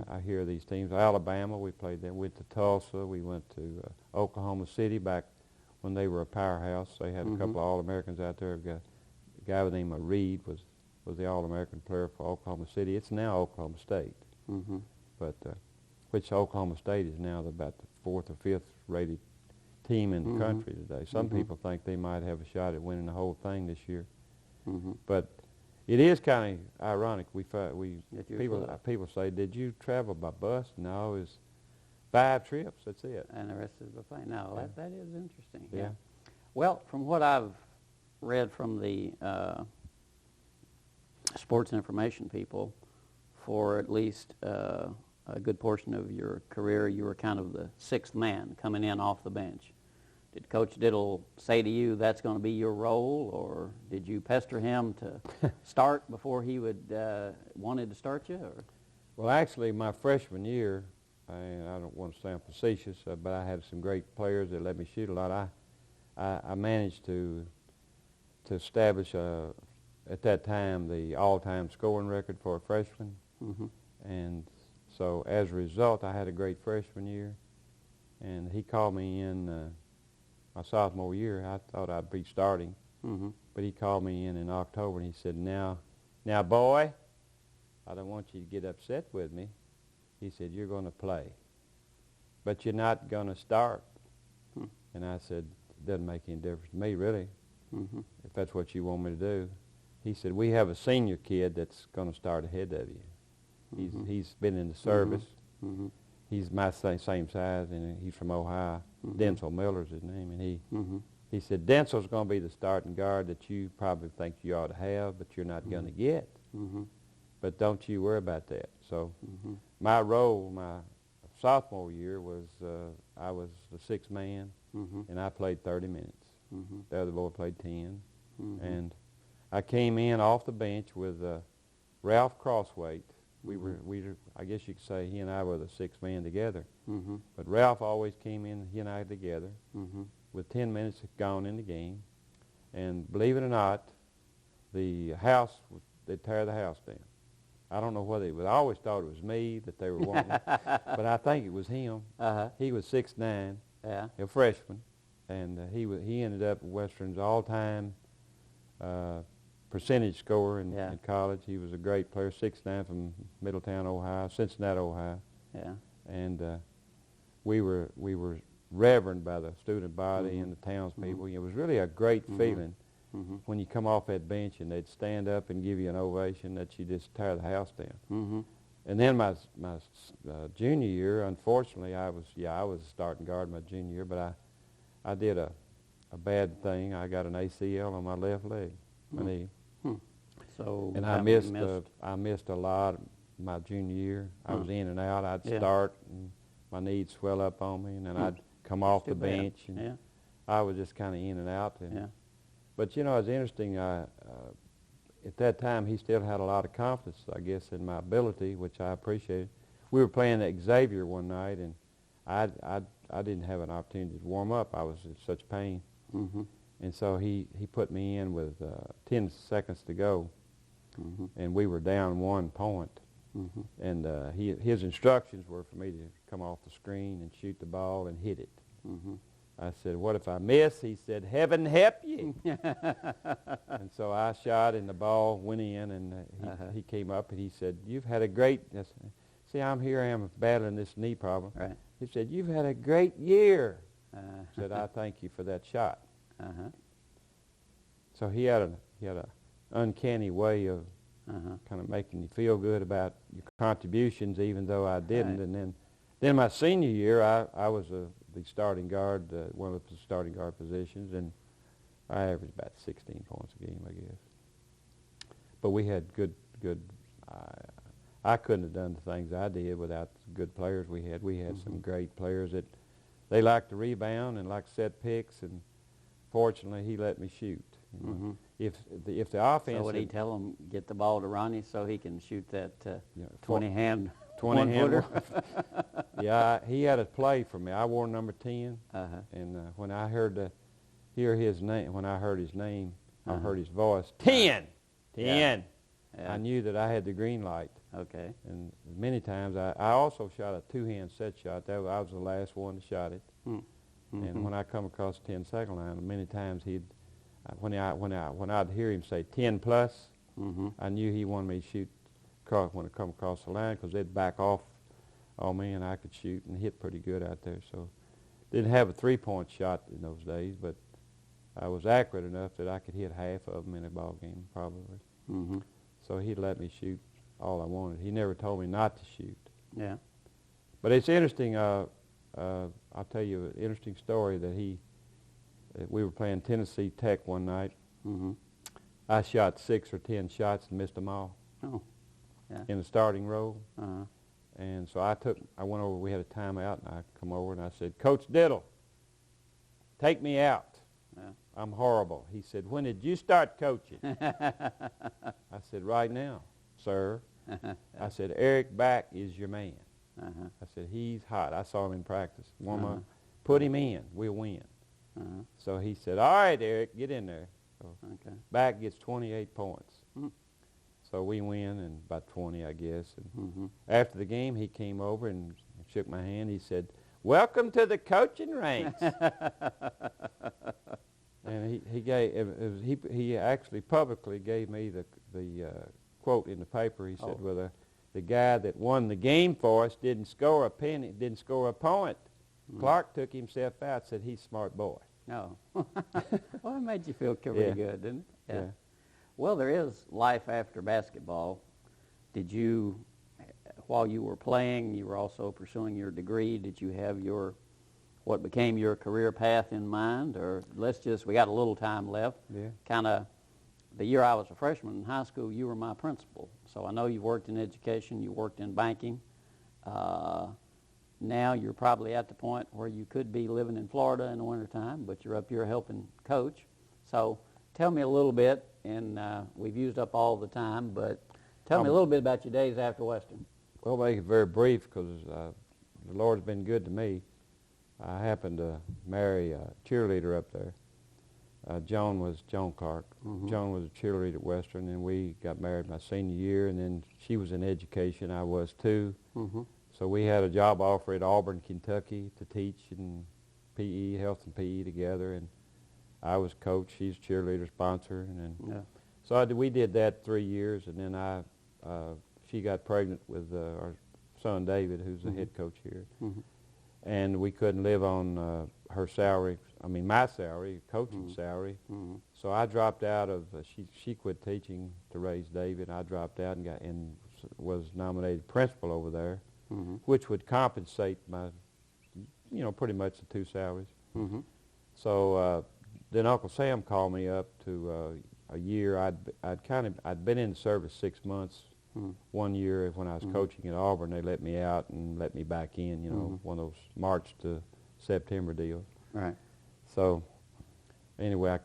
I hear these teams. Alabama, we played them. Went to Tulsa. We went to Oklahoma City back when they were a powerhouse. They had a couple of All-Americans out there. A guy by the name of Reed was the All-American player for Oklahoma City. It's now Oklahoma State, but which Oklahoma State is now about the 4th or 5th rated team in the country today. Some people think they might have a shot at winning the whole thing this year. But It is kind of ironic. People say, "Did you travel by bus?" No, it was 5 trips. That's it. And the rest is by plane. No, Yeah. that is interesting. Yeah. Well, from what I've read from the sports information people, for at least a good portion of your career, you were kind of the 6th man coming in off the bench. Did Coach Diddle say to you that's going to be your role, or did you pester him to start before he wanted to start you? Or? Well, actually, my freshman year, I don't want to sound facetious, but I had some great players that let me shoot a lot. I managed to establish at that time the all-time scoring record for a freshman, and so as a result, I had a great freshman year. And he called me in my sophomore year. I thought I'd be starting, but he called me in October, and he said, "Now, boy, I don't want you to get upset with me." He said, "You're going to play, but you're not going to start." And I said, "It doesn't make any difference to me, really, if that's what you want me to do." He said, "We have a senior kid that's going to start ahead of you. He's been in the service. He's my same size, and he's from Ohio. Denzel Miller's his name, and he said, Denzel's going to be the starting guard that you probably think you ought to have, but you're not going to get. But don't you worry about that." So my role, my sophomore year, was I was the 6th man, and I played 30 minutes. The other boy played 10, and I came in off the bench with Ralph Crossweight. I guess you could say he and I were the 6th man together. But Ralph always came in, he and I together, with 10 minutes gone in the game. And believe it or not, they'd tear the house down. I don't know whether I always thought it was me that they were wanting, but I think it was him. He was 6'9", a freshman, and he ended up Western's all-time percentage scorer in college. He was a great player, 6'9", from Middletown, Ohio, Cincinnati, Ohio. And we were reverenced by the student body and the townspeople. It was really a great feeling when you come off that bench and they'd stand up and give you an ovation that you just tear the house down. And then my junior year, unfortunately, I was a starting guard my junior year, but I did a bad thing. I got an ACL on my left leg, my knee. So and I missed a lot my junior year. I was in and out. I'd start, and my knee'd swell up on me, and then I'd come off the bench, and I was just kind of in and out. But, you know, it's interesting. At that time, he still had a lot of confidence, I guess, in my ability, which I appreciated. We were playing at Xavier one night, and I didn't have an opportunity to warm up. I was in such pain. And so he put me in with 10 seconds to go, and we were down 1 point. And his instructions were for me to come off the screen and shoot the ball and hit it. I said, "What if I miss?" He said, "Heaven help you." And so I shot, and the ball went in, and he came up, and he said, "You've had a great," see, here I am battling this knee problem. He said, "You've had a great year." I said, "I thank you for that shot." So he had an uncanny way of kind of making you feel good about your contributions, even though I didn't. And then my senior year, I was the starting guard, one of the starting guard positions, and I averaged about 16 points a game, I guess. But we had good. I couldn't have done the things I did without the good players we had. We had some great players that they liked to rebound and liked to set picks, and fortunately, he let me shoot. You know. If the offense, so would he tell him get the ball to Ronnie so he can shoot that 20-hand 20-hand Yeah, he had a play for me. I wore number 10, and when I heard his name, I heard his voice, 10. I knew that I had the green light. And many times I also shot a 2-hand set shot. I was the last one to shot it. And when I come across the 10-second line, many times when I'd hear him say 10 plus, I knew he wanted me to shoot when I come across the line, because they'd back off on me, and I could shoot and hit pretty good out there. So didn't have a 3-point shot in those days, but I was accurate enough that I could hit half of them in a ball game, probably. so he let me shoot all I wanted. He never told me not to shoot. Yeah. But it's interesting. I'll tell you an interesting story that we were playing Tennessee Tech one night. Mm-hmm. I shot 6 or 10 shots and missed them all. Oh. Yeah. In the starting role. Uh-huh. And so I went over, we had a timeout, and I come over and I said, Coach Diddle, take me out. Yeah. I'm horrible. He said, when did you start coaching? I said, right now, sir. I said, Eric Back is your man. Uh-huh. I said, he's hot. I saw him in practice. Warm Uh-huh. up. Put him in. We'll win. Uh-huh. So he said, all right, Eric, get in there. So Okay. Back gets 28 points. Mm. So we win, and about 20, I guess. And Mm-hmm. after the game, he came over and shook my hand. He said, welcome to the coaching ranks. And he actually publicly gave me the quote in the paper. He said, well, the guy that won the game for us didn't score a penny, didn't score a point. Mm. Clark took himself out, said he's a smart boy. No. Well, it made you feel pretty Yeah. good, didn't it? Yeah. Well, there is life after basketball. Did you, while you were playing, you were also pursuing your degree, did you have what became your career path in mind? Or we got a little time left. Yeah. Kind of, the year I was a freshman in high school, you were my principal. So I know you worked in education, you worked in banking. Now you're probably at the point where you could be living in Florida in the wintertime, but you're up here helping coach. So tell me a little bit, and we've used up all the time, but tell me a little bit about your days after Western. Well, I'll make it very brief because the Lord's been good to me. I happened to marry a cheerleader up there. Joan Clark. Mm-hmm. Joan was a cheerleader at Western, and we got married my senior year, and then she was in education. I was too. Mm-hmm. So we had a job offer at Auburn, Kentucky to teach in PE, health and PE together, and I was coach. She's cheerleader sponsor, and then Yeah. so we did that 3 years, and then she got pregnant with our son David, who's the Mm-hmm. head coach here, Mm-hmm. and we couldn't live on her salary. I mean my salary, coaching Mm-hmm. salary. Mm-hmm. So I dropped out of. She quit teaching to raise David. I dropped out and was nominated principal over there. Mm-hmm. Which would compensate my, pretty much the 2 salaries. Mm-hmm. So then Uncle Sam called me up to a year. I'd been in the service 6 months. Mm-hmm. 1 year when I was Mm-hmm. coaching at Auburn, they let me out and let me back in. Mm-hmm. One of those March to September deals. Right. So anyway,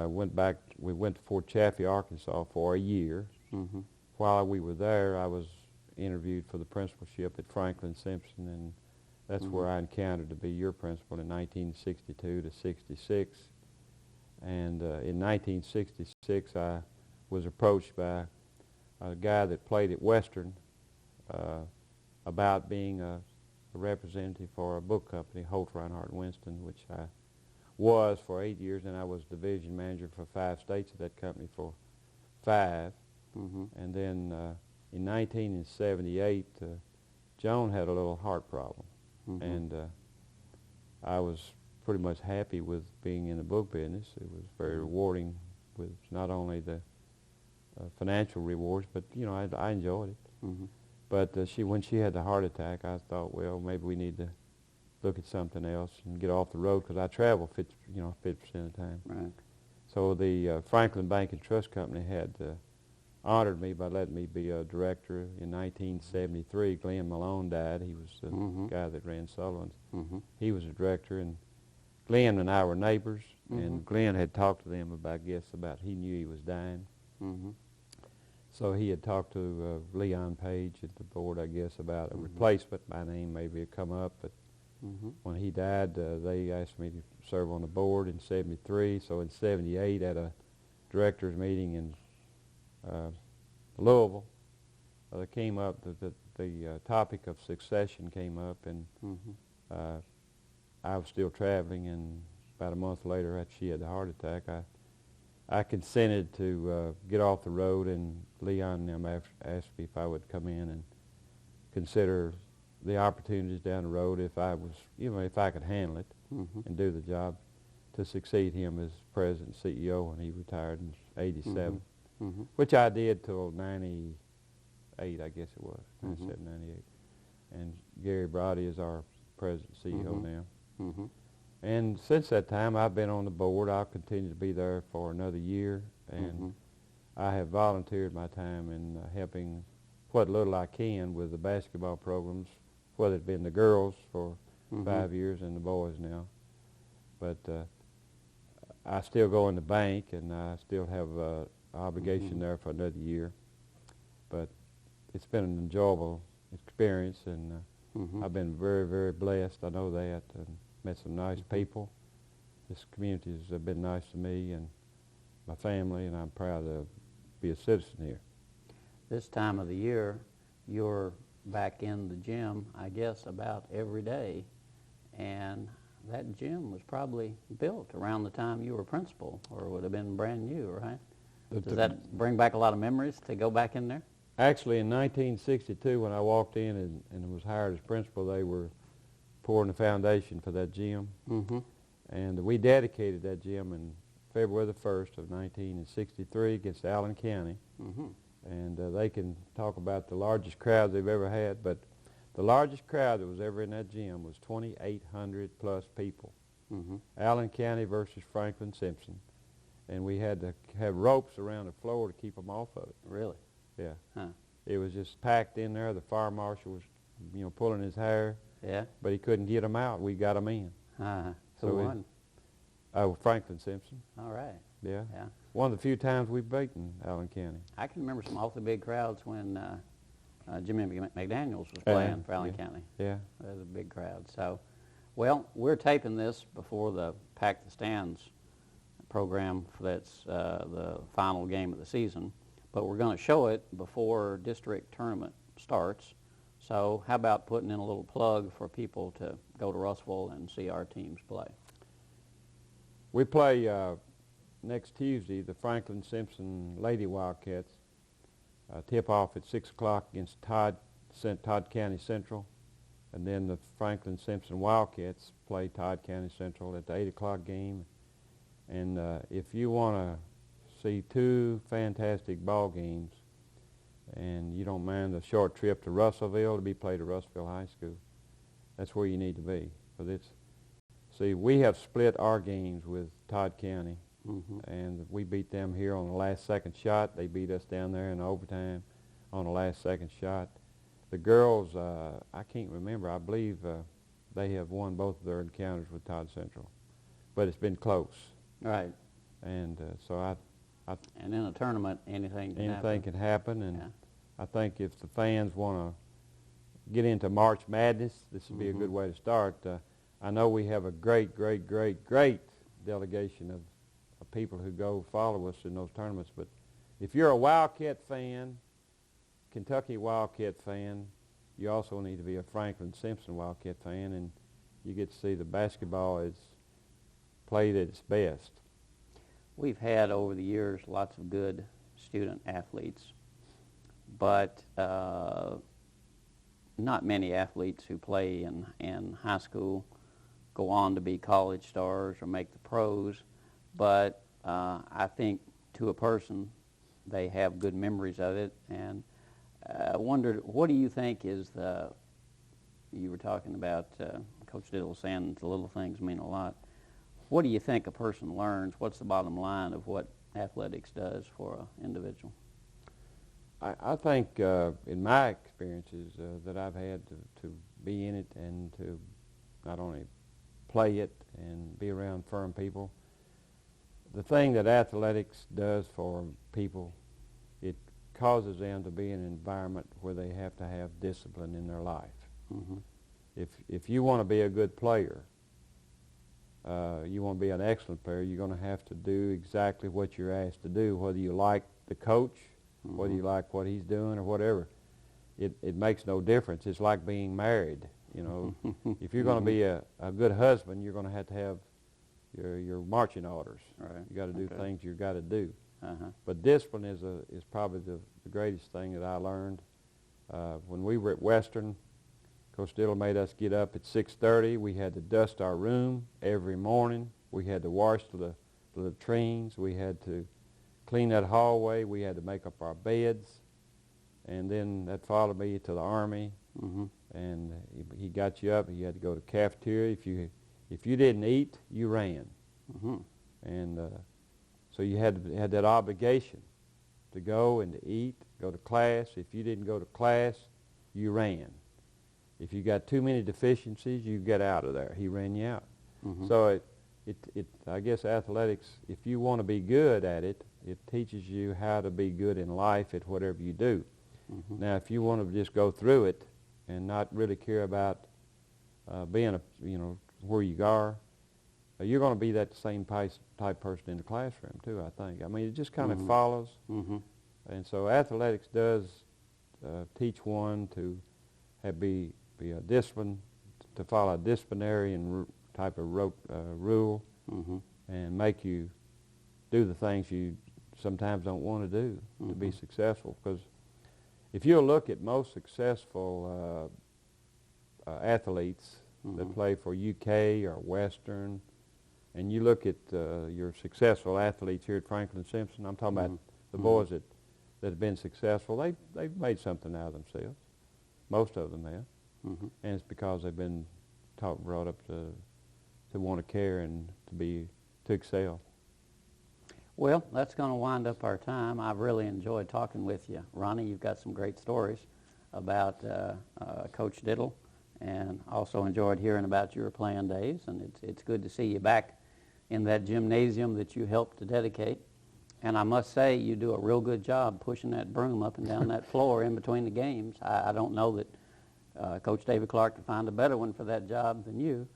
went back. We went to Fort Chaffee, Arkansas, for a year. Mm-hmm. While we were there, I was interviewed for the principalship at Franklin Simpson, and that's Mm-hmm. where I encountered to be your principal in 1962 to 66. And in 1966, I was approached by a guy that played at Western about being a representative for a book company, Holt, Reinhardt, Winston, which I was for 8 years, and I was division manager for 5 states of that company for 5. Mm-hmm. And then in 1978, Joan had a little heart problem, Mm-hmm. and I was pretty much happy with being in the book business. It was very rewarding with not only the financial rewards, but I enjoyed it. Mm-hmm. But when she had the heart attack, I thought, well, maybe we need to look at something else and get off the road because I travel 50% of the time. Right. So the Franklin Bank and Trust Company had honored me by letting me be a director. In 1973, Glenn Malone died. He was the Mm-hmm. guy that ran Sullivan's. Mm-hmm. He was a director, and Glenn and I were neighbors, Mm-hmm. and Glenn had talked to them about he knew he was dying. Mm-hmm. So he had talked to Leon Page at the board, I guess, about a Mm-hmm. replacement. My name maybe had come up, but Mm-hmm. when he died, they asked me to serve on the board in 73. So in 78, at a directors meeting in Louisville, came up the topic of succession came up, and Mm-hmm. I was still traveling, and about a month later, after she had the heart attack, I consented to get off the road, and Leon and them asked me if I would come in and consider the opportunities down the road if I was, if I could handle it Mm-hmm. and do the job to succeed him as president and CEO when he retired in '87. Mm-hmm. which I did till 98, I guess it was, 97, 98. And Gary Brody is our president, CEO now. And since that time, I've been on the board. I'll continue to be there for another year, and I have volunteered my time in helping what little I can with the basketball programs, whether it's been the girls for 5 years and the boys now. But I still go in the bank, and I still have an obligation there for another year. But it's been an enjoyable experience, and I've been very, very blessed. I know that, and met some nice people. This community has been nice to me and my family, and I'm proud to be a citizen here. This time of the year, you're back in the gym, I guess, about every day, and that gym was probably built around the time you were principal, or would have been brand new, right? Does that bring back a lot of memories to go back in there? Actually, in 1962, when I walked in and was hired as principal, they were pouring the foundation for that gym. And we dedicated that gym in February the 1st of 1963 against Allen County. And they can talk about the largest crowd they've ever had, but the largest crowd that was ever in that gym was 2,800 plus people. Allen County versus Franklin Simpson. And we had to have ropes around the floor to keep them off of it. Really? Yeah. Huh. It was just packed in there. The fire marshal was, pulling his hair. Yeah. But he couldn't get them out. We got them in. Who won? Franklin Simpson. All right. Yeah. Yeah. One of the few times we've beaten Allen County. I can remember some awfully big crowds when Jimmy McDaniels was playing for Allen County. Yeah. It was a big crowd. So, well, we're taping this before the Pack the Stands program that's the final game of the season, but we're going to show it before district tournament starts. So how about putting in a little plug for people to go to Russellville and see our teams play? We play next Tuesday, the Franklin Simpson Lady Wildcats. Tip-off at 6 o'clock against Todd County Central. And then the Franklin Simpson Wildcats play Todd County Central at the 8 o'clock game. And if you want to see two fantastic ball games, and you don't mind the short trip to Russellville to be played at Russellville High School, that's where you need to be. See, we have split our games with Todd County, and we beat them here on the last second shot. They beat us down there in overtime on the last second shot. The girls, I can't remember. I believe they have won both of their encounters with Todd Central, but it's been close. Right. And and in a tournament, anything can happen. And I think if the fans want to get into March Madness, this would be a good way to start. I know we have a great delegation of people who go follow us in those tournaments. But if you're a Wildcat fan, Kentucky Wildcat fan, you also need to be a Franklin Simpson Wildcat fan, and you get to see the basketball is played at its best. We've had over the years lots of good student athletes, but not many athletes who play in high school go on to be college stars or make the pros, but I think to a person they have good memories of it. And I wondered, what do you think is you were talking about, Coach Diddle saying the little things mean a lot. What do you think a person learns? What's the bottom line of what athletics does for an individual? I think in my experiences that I've had to be in it and to not only play it and be around firm people, the thing that athletics does for people, it causes them to be in an environment where they have to have discipline in their life. If you want to be a good player, you want to be an excellent player, you're going to have to do exactly what you're asked to do, whether you like the coach, whether you like what he's doing or whatever. It makes no difference. It's like being married. If you're going to be a good husband, you're going to have your marching orders. Right. You got to do things you got to do. But discipline is probably the greatest thing that I learned. When we were at Western, Coach Diddle made us get up at 6:30. We had to dust our room every morning. We had to wash the latrines. We had to clean that hallway. We had to make up our beds. And then that followed me to the Army. And he got you up. You had to go to the cafeteria. If you didn't eat, you ran. And so you had that obligation to go and to eat, go to class. If you didn't go to class, you ran. If you got too many deficiencies, you get out of there. He ran you out. So I guess athletics, if you want to be good at it, it teaches you how to be good in life at whatever you do. Now, if you want to just go through it and not really care about being where you are, you're going to be that same type person in the classroom too, I think. I mean, it just kind of follows. And so athletics does teach one to be a discipline, to follow a disciplinarian type of rule, and make you do the things you sometimes don't want to do to be successful. Because if you look at most successful athletes that play for UK or Western, and you look at your successful athletes here at Franklin Simpson, I'm talking about the boys that have been successful, they've made something out of themselves. Most of them have. And it's because they've been brought up to want to care and to excel. Well, that's going to wind up our time. I've really enjoyed talking with you. Ronnie, you've got some great stories about Coach Diddle, and also enjoyed hearing about your playing days, and it's good to see you back in that gymnasium that you helped to dedicate. And I must say, you do a real good job pushing that broom up and down that floor in between the games. I don't know that Coach David Clark could find a better one for that job than you.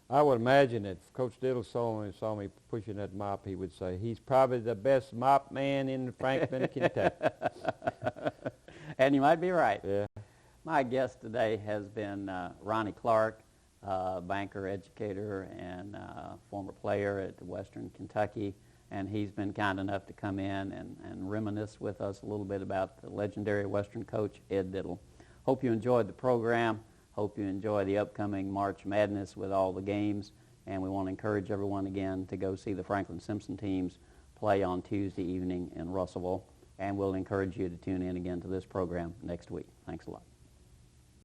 I would imagine that if Coach Diddle saw me pushing that mop, he would say, he's probably the best mop man in Franklin, Kentucky. And you might be right. Yeah. My guest today has been Ronnie Clark, banker, educator, and former player at Western Kentucky. And he's been kind enough to come in and reminisce with us a little bit about the legendary Western coach, Ed Diddle. Hope you enjoyed the program. Hope you enjoy the upcoming March Madness with all the games. And we want to encourage everyone again to go see the Franklin Simpson teams play on Tuesday evening in Russellville. And we'll encourage you to tune in again to this program next week. Thanks a lot.